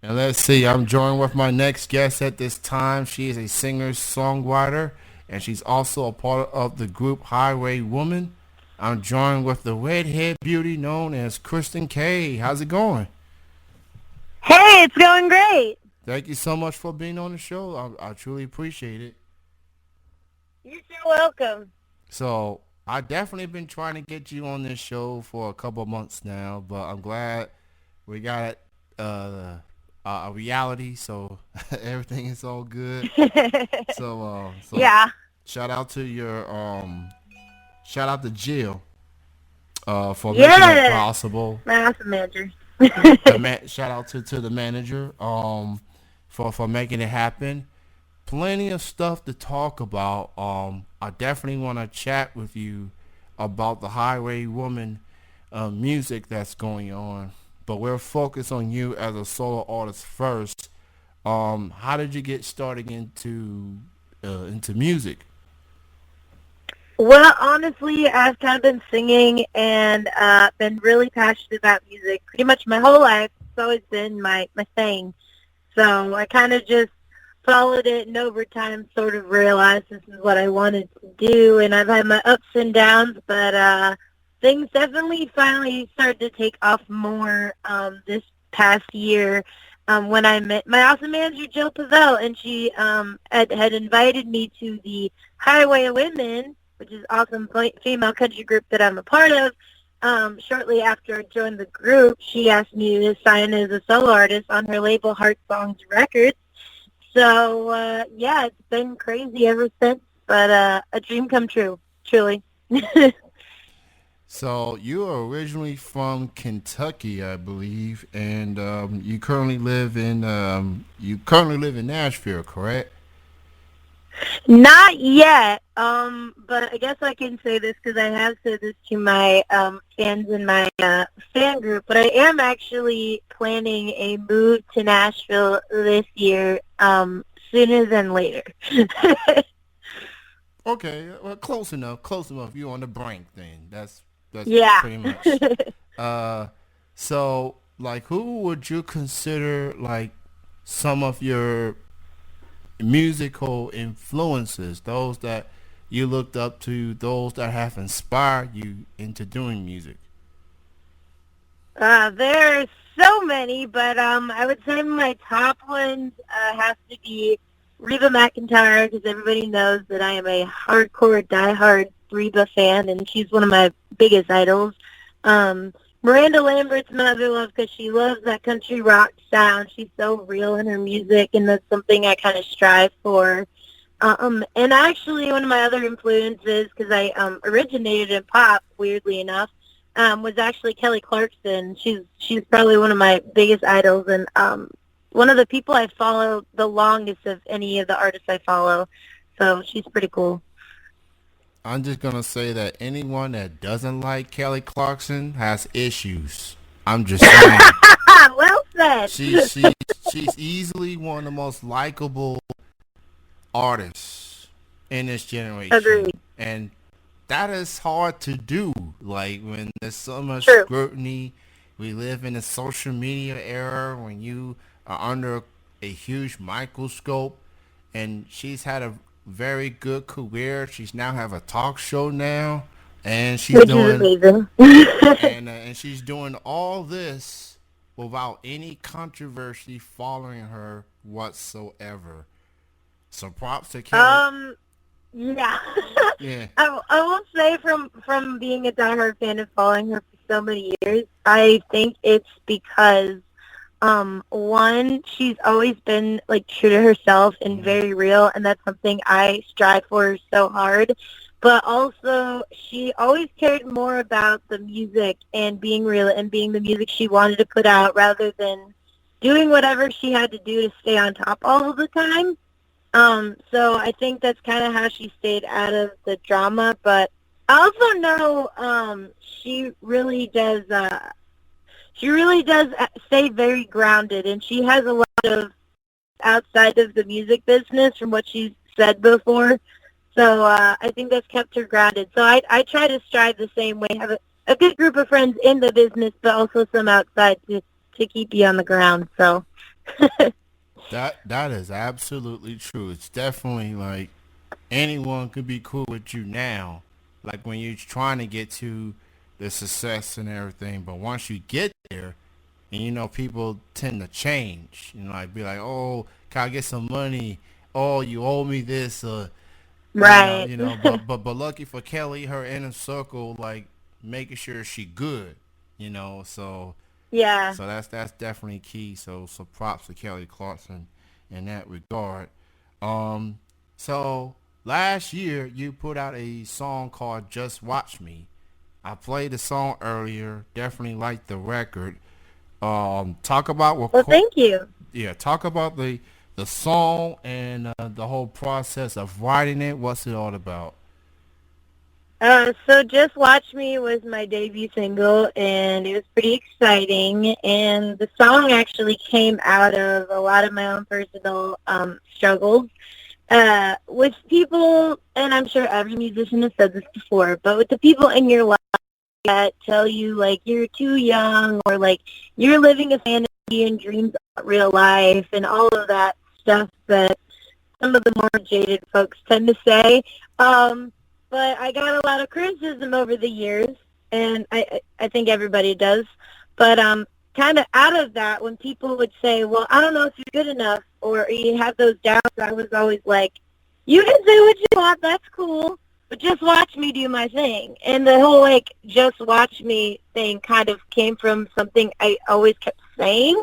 And let's see, I'm joined with my next guest at this time. She is a singer-songwriter, and she's also a part of the group Highway Woman. I'm joined with the redhead beauty known as Kristin Kae. How's it going? Hey, it's going great. Thank you so much for being on the show. I truly appreciate it. You're so welcome. So I definitely been trying to get you on this show for a couple of months now, but I'm glad we got uh, a reality. So everything is all good. So Yeah. shout out to your shout out to Jill for making it Yes. possible. My awesome manager. Shout out to the manager for making it happen. Plenty of stuff to talk about. I definitely want to chat with you about the Highway Woman music that's going on. But we're focused on you as a solo artist first. How did you get started into music? Well, honestly, I've kind of been singing and been really passionate about music pretty much my whole life. It's always been my thing. So I kind of just followed it and over time sort of realized this is what I wanted to do. And I've had my ups and downs, but things definitely finally started to take off more this past year when I met my awesome manager, Jill Pavel, and she had invited me to the Highway of Women, which is an awesome female country group that I'm a part of. Shortly after I joined the group, she asked me to sign as a solo artist on her label, Heart Songs Records. So, yeah, it's been crazy ever since, but a dream come true, truly. So you are originally from Kentucky, I believe, and you currently live in Nashville, correct? Not yet, but I guess I can say this because I have said this to my fans in my fan group, but I am actually planning a move to Nashville this year, sooner than later. Okay, well, close enough. Close enough. You're on the brink, then. That's Yeah. pretty much. Uh, so like, who would you consider like some of your musical influences? Those that you looked up to, those that have inspired you into doing music. There's so many, but I would say my top ones have to be Reba McEntire because everybody knows that I am a hardcore, diehard Reba fan, and she's one of my biggest idols. Um, Miranda Lambert's my other love because she loves that country rock sound. She's so real in her music, and that's something I kind of strive for. And actually, one of my other influences, because I originated in pop, weirdly enough, was actually Kelly Clarkson. She's probably one of my biggest idols, and one of the people I follow the longest of any of the artists I follow. So she's pretty cool. I'm just gonna say that anyone that doesn't like Kelly Clarkson has issues. I'm just saying. Well said. She's easily one of the most likable artists in this generation, Agreed. and that is hard to do. Like when there's so much True. scrutiny, we live in a social media era when you are under a huge microscope. And she's had a very good career. She's now have a talk show now, and she's Which is doing amazing. and she's doing all this without any controversy following her whatsoever. So props to Kelly. um, yeah. Yeah. I will say from being a diehard fan and following her for so many years, I think it's because one, she's always been like true to herself and Mhm. very real, and that's something I strive for so hard. But also, she always cared more about the music and being real and being the music she wanted to put out rather than doing whatever she had to do to stay on top all of the time. So I think that's kind of how she stayed out of the drama. But I also know she really does stay very grounded, and she has a lot of outside of the music business from what she's said before. So I think that's kept her grounded. So I try to strive the same way, have a good group of friends in the business, but also some outside to keep you on the ground. So That is absolutely true. It's definitely like anyone could be cool with you now, like when you're trying to get to the success and everything. But once you get there, and people tend to change. Like be like, oh, can I get some money? Oh, you owe me this. Right. But lucky for Kelly, her inner circle like making sure she good. So Yeah. that's definitely key. So props to Kelly Clarkson in that regard. Um, so last year you put out a song called "Just Watch Me." I played the song earlier. Definitely liked the record. Talk about Well, thank you. talk about the song and the whole process of writing it. What's it all about? So Just Watch Me was my debut single, and it was pretty exciting. And the song actually came out of a lot of my own personal struggles with people, and I'm sure every musician has said this before, but with the people in your life that tell you, like, you're too young, or, like, you're living a fantasy and dreams not real life, and all of that stuff that some of the more jaded folks tend to say. But I got a lot of criticism over the years, and I think everybody does. But kind of out of that, when people would say, well, I don't know if you're good enough, or you have those doubts, I was always like, you can say what you want, that's cool, but just watch me do my thing. And the whole, like, just watch me thing kind of came from something I always kept saying.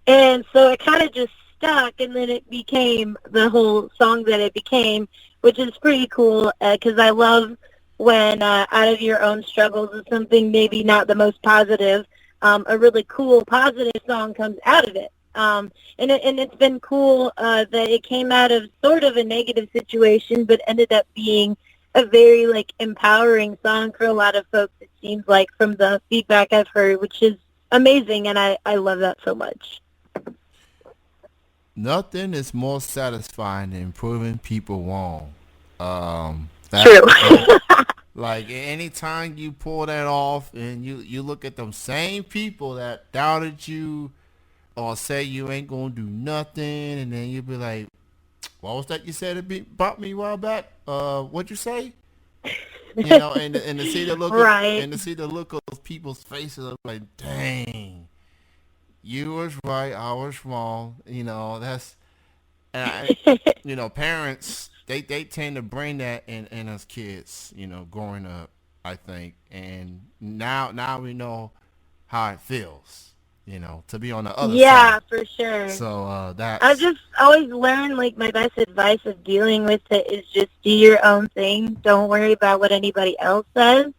And so it kind of just stuck, and then it became the whole song that it became, which is pretty cool because I love when out of your own struggles is something maybe not the most positive, a really cool, positive song comes out of it. And it's been cool that it came out of sort of a negative situation, but ended up being a very, like, empowering song for a lot of folks, it seems like, from the feedback I've heard, which is amazing, and I love that so much. Nothing is more satisfying than proving people wrong. True. Like anytime you pull that off, and you look at them same people that doubted you or say you ain't gonna do nothing, and then you be like, "What was that you said about me a while back? What'd you say?" And to see the look of Right. and to see the look of people's faces, I'm like, "Dang, you was right, I was wrong." That's and parents they tend to bring that in us kids, growing up, I think, and now we know how it feels, to be on the other side. Yeah, for sure. So I've that's just always learned, like, my best advice of dealing with it is just do your own thing. Don't worry about what anybody else says.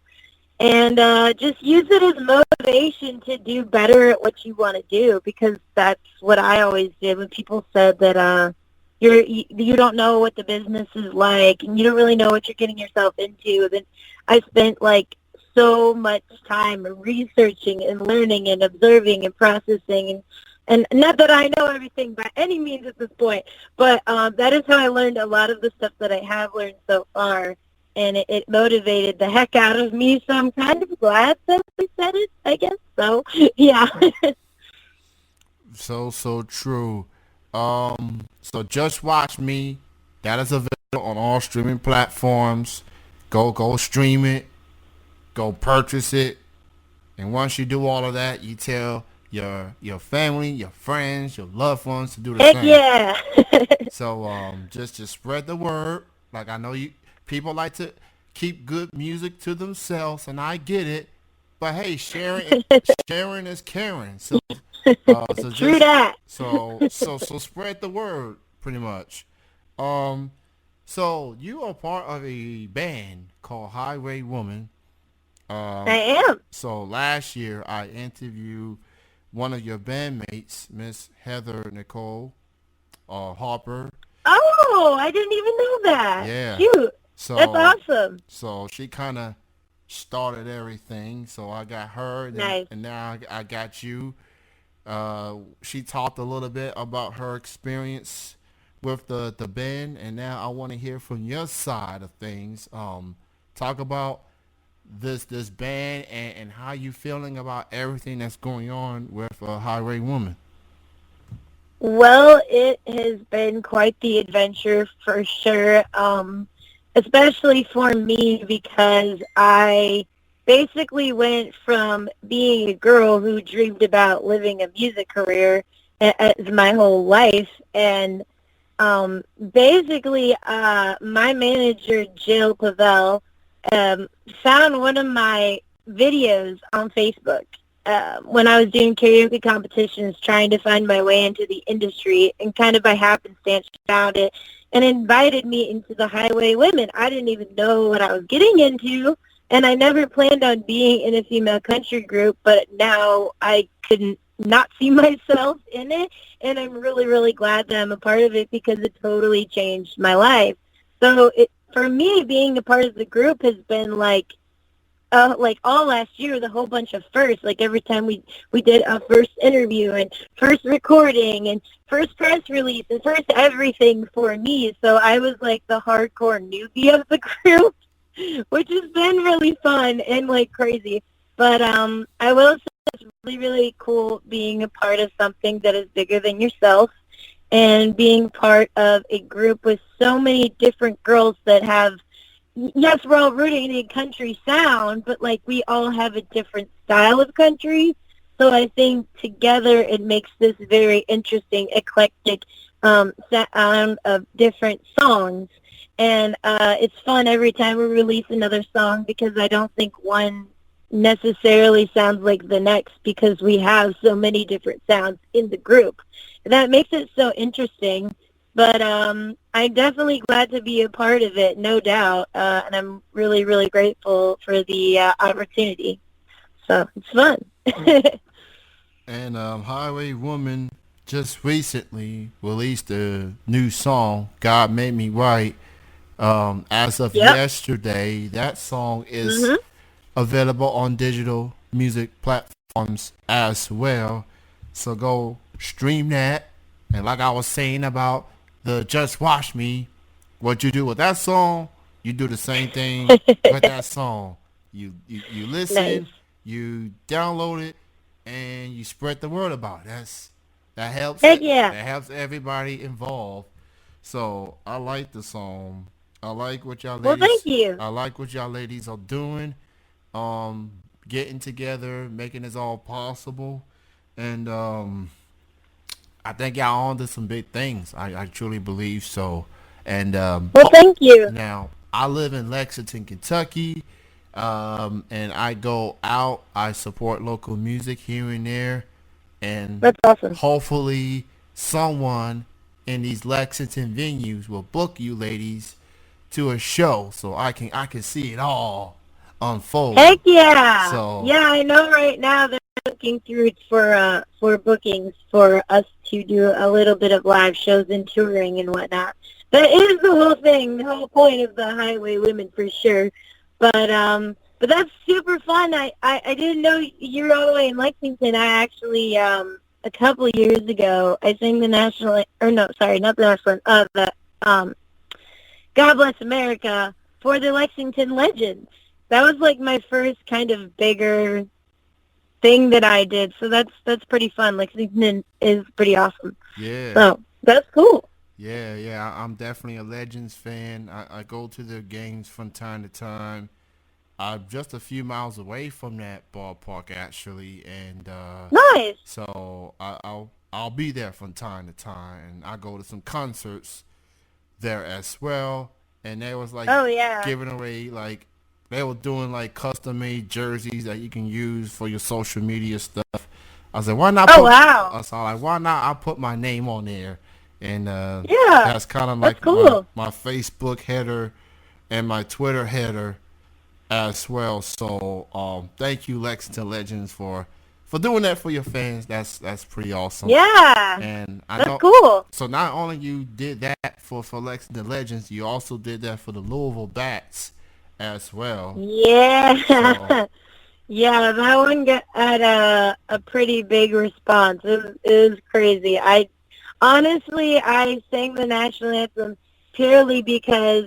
And just use it as motivation to do better at what you want to do, because that's what I always did when people said that you don't know what the business is like and you don't really know what you're getting yourself into. Then I spent, like, so much time researching and learning and observing and processing, and not that I know everything by any means at this point, but that is how I learned a lot of the stuff that I have learned so far, and it motivated the heck out of me. So I'm kind of glad that we said it, I guess. So yeah. so true. So just watch me. That is available on all streaming platforms. Go stream it. Go purchase it. And once you do all of that, you tell your family, your friends, your loved ones to do the Heck same. yeah. So just spread the word. Like I know you people like to keep good music to themselves, and I get it. But hey, sharing is caring. So True just that. so spread the word pretty much. Um, so you are part of a band called Highway Woman. I Um, am. so last year I interviewed one of your bandmates, Miss Heather Nicole Harper. Oh, I didn't even know that. Yeah. Shoot. That's So awesome. so she kind of started everything. So I got her, and Nice. now I got you. She talked a little bit about her experience with the band, and now I want to hear from your side of things. Talk about this band and how you feeling about everything that's going on with Highway Woman. Well, it has been quite the adventure for sure, especially for me because I basically went from being a girl who dreamed about living a music career as my whole life, and basically my manager, Jill Pavel, um, found one of my videos on Facebook when I was doing karaoke competitions, trying to find my way into the industry, and kind of by happenstance found it and invited me into the Highway Women. I didn't even know what I was getting into, and I never planned on being in a female country group, but now I couldn't not see myself in it, and I'm really, really glad that I'm a part of it because it totally changed my life. So for me, being a part of the group has been like all last year, the whole bunch of firsts. Like every time we did a first interview and first recording and first press release and first everything for me. So I was like the hardcore newbie of the group, which has been really fun and like crazy. But I will say it's really, really cool being a part of something that is bigger than yourself and being part of a group with so many different girls that have, yes, we're all rooting in country sound, but like we all have a different style of country. So I think together it makes this very interesting, eclectic sound of different songs. And it's fun every time we release another song because I don't think one necessarily sounds like the next because we have so many different sounds in the group. That makes it so interesting. But I'm definitely glad to be a part of it, no doubt. And I'm really, really grateful for the opportunity. So it's fun. And Highway Woman just recently released a new song, God Made Me Right. As of Yep. yesterday, that song is Mhm. available on digital music platforms as well. So go stream that. And like I was saying about the Just Watch Me, what you do with that song, you do the same thing with that song. You Nice. listen, you download it, and you spread the word about it. That helps Heck it. yeah. That helps everybody involved. So I like the song. I like what y'all Well, thank ladies. you. I like what y'all ladies are doing. Um, Getting together, making this all possible, and I think y'all on to some big things. I truly believe so. And Well, thank you. now I live in Lexington, Kentucky, and I go out. I support local music here and there, and That's awesome. hopefully someone in these Lexington venues will book you ladies to a show so I can see it all unfold. Heck yeah. So Yeah, I know right now they're looking through for bookings for us to do a little bit of live shows and touring and whatnot. That is the whole thing, the whole point of the Highway Women for sure. But that's super fun. I didn't know you were all the way in Lexington. I actually a couple years ago I sang the national, or no, sorry, not the national one, the um God Bless America for the Lexington Legends. That was like my first kind of bigger thing that I did. So that's pretty fun. Lexington is pretty awesome. yeah, So that's cool. yeah. I'm definitely a Legends fan. I go to their games from time to time. I'm just a few miles away from that ballpark actually, and Nice. so I'll be there from time to time, and I go to some concerts there as well. And they was like Oh yeah. giving away like they were doing like custom made jerseys that you can use for your social media stuff. I said, why not Oh put? wow. I was like, why not? I put my name on there, and Yeah. that's kind of That's like my cool. my Facebook header and my Twitter header as well. So thank you, Lexington Legends, for doing that for your fans. That's pretty awesome. Yeah. And I That's know. cool. So not only you did that for Lexington Legends, you also did that for the Louisville Bats as well. So Yeah. Yeah, that one got had a pretty big response. It was crazy. I sang the national anthem purely because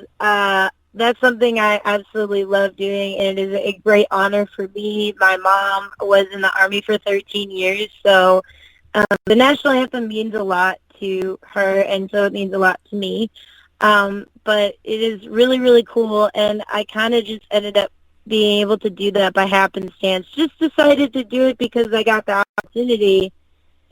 that's something I absolutely love doing, and it is a great honor for me. My mom was in the Army for 13 years, so The national anthem means a lot to her, and so it means a lot to me. But it is really, really cool, and I kind of just ended up being able to do that by happenstance. Just decided to do it because I got the opportunity,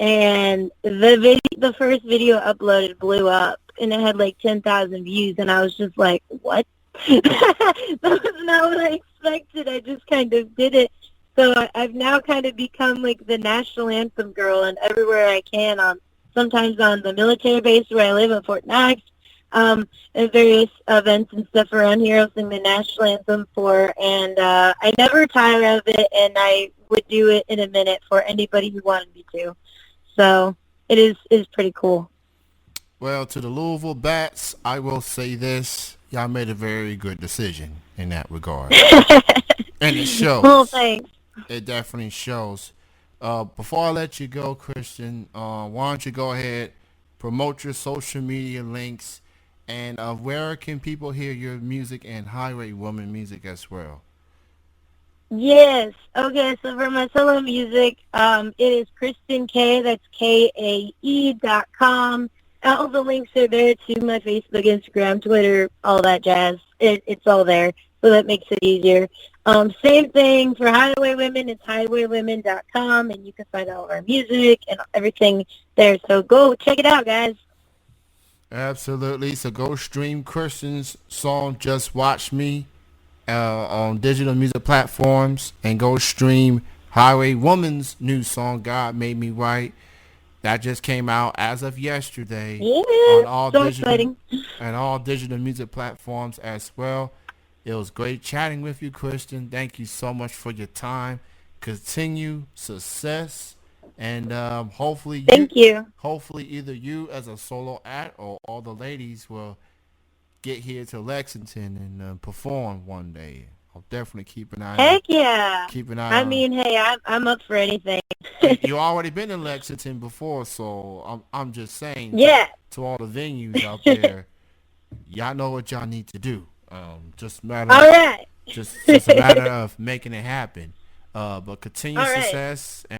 and the first video uploaded blew up, and it had like 10,000 views, and I was just like, what? That was not what I expected. I just kind of did it. So I've now kind of become like the national anthem girl, and everywhere I can, sometimes on the military base where I live in Fort Knox, and various events and stuff around here, I'll sing the national anthem for, and I never tire of it, and I would do it in a minute for anybody who wanted me to. So it is pretty cool. Well, to the Louisville Bats, I will say this. Y'all made a very good decision in that regard. And it Well, shows. thanks. It definitely shows. Before I let you go, Christian, why don't you go ahead, promote your social media links, and where can people hear your music and Highway Woman music as well? Yes. Okay, so for my solo music, it is Kristin Kae, that's KAE.com. All the links are there to my Facebook, Instagram, Twitter, all that jazz. It's all there, so that makes it easier. Same thing for Highway Women. It's highwaywomen.com, and you can find all of our music and everything there. So go check it out, guys. Absolutely. So go stream Christian's song "Just Watch Me" on digital music platforms, and go stream Highway Woman's new song "God Made Me Right." That just came out as of yesterday Yeah, on all so digital exciting. and all digital music platforms as well. It was great chatting with you, Christian. Thank you so much for your time. Continue success, and Thank you. hopefully either you as a solo act or all the ladies will get here to Lexington and perform one day. I'll definitely Heck yeah. keep an eye I on. mean, hey, I'm up for anything. You already been in Lexington before, so I'm just saying Yeah. to all the venues out there, y'all know what y'all need to do. Just matter All right. just a matter of making it happen. But continued All right. success